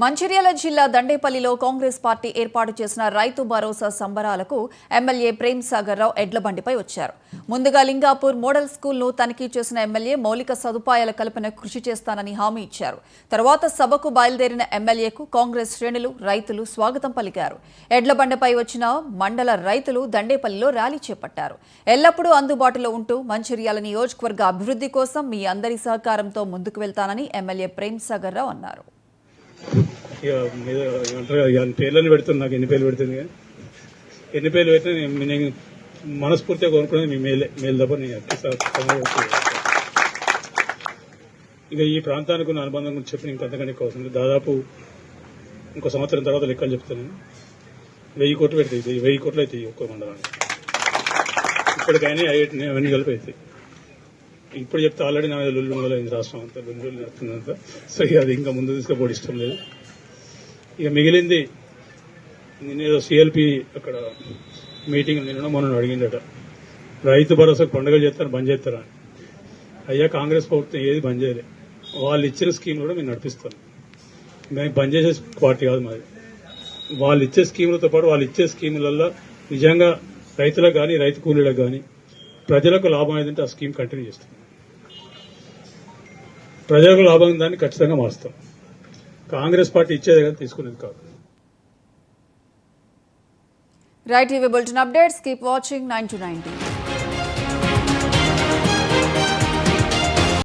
మంచిర్యాల జిల్లా దండేపల్లిలో కాంగ్రెస్ పార్టీ ఏర్పాటు చేసిన రైతు భరోసా సంబరాలకు ఎమ్మెల్యే ప్రేమ్ సాగర్ రావు ఎడ్లబండిపై వచ్చారు. ముందుగా లింగాపూర్ మోడల్ స్కూల్ను తనిఖీ చేసిన ఎమ్మెల్యే మౌలిక సదుపాయాల కల్పనకు కృషి చేస్తానని హామీ ఇచ్చారు. తర్వాత సభకు బయలుదేరిన ఎమ్మెల్యేకు కాంగ్రెస్ శ్రేణులు, రైతులు స్వాగతం పలికారు. ఎడ్లబండిపై వచ్చిన మండల రైతులు దండేపల్లిలో ర్యాలీ చేపట్టారు. ఎల్లప్పుడూ అందుబాటులో ఉంటూ మంచిర్యాల నియోజకవర్గ అభివృద్ధి కోసం మీ అందరి సహకారంతో ముందుకు వెళ్తానని ఎమ్మెల్యే ప్రేమ్ సాగర్ రావు అన్నారు. పేర్లను పెడుతుంది, నాకు ఎన్ని పేర్లు పెడుతుంది, ఎన్ని పేర్లు పెట్టినా నేను మనస్ఫూర్తిగా కోరుకునేది మీ మేలు తప్ప నేను ఇక ఈ ప్రాంతానికి ఉన్న అనుబంధం గురించి చెప్పిన ఇంకంతకంటే ఎక్కువ అవసరం. దాదాపు ఇంకో సంవత్సరం తర్వాత లెక్కలు చెప్తాను. 1000 కోట్లు పెడతాయి, 1000 కోట్లు అవుతాయి ఒక్కో మండలానికి. ఇప్పటికైనా అవన్నీ కలిపి అవుతాయి. ఇప్పుడు చెప్తే ఆల్రెడీ నా మీద లొల్లు మొదలైంది, రాష్ట్రం అంతా లొల్లు నడుతుందంతా. సో ఇక అది ఇంకా ముందు తీసుకుపోవడం ఇష్టం లేదు. ఇక మిగిలింది నేనేదో సిఎల్పి అక్కడ మీటింగ్ నిన్న మొన్న అడిగిందట, రైతు భరోసా పండుగలు చేస్తారు, బంద్ చేస్తారా అని. అయ్యా, కాంగ్రెస్ ప్రభుత్వం ఏది బంద్ చేయలే. వాళ్ళు ఇచ్చిన స్కీమ్ కూడా మేము నడిపిస్తాం. మేము బంద్ చేసే పార్టీ కాదు మాది. వాళ్ళు ఇచ్చే స్కీములతో పాటు వాళ్ళు ఇచ్చే స్కీములలో నిజంగా రైతులకు కానీ, రైతు కూలీలకు కానీ ప్రజలకు లాభం ఏదంటే ఆ స్కీమ్ కంటిన్యూ చేస్తాం. ప్రజలకు లాభం దాన్ని ఖచ్చితంగా మారుస్తాం. కాంగ్రెస్ పార్టీ ఇచ్చేది కానీ తీసుకునేది కాదు. Right TV Bulletin updates. Keep watching 9 to 19.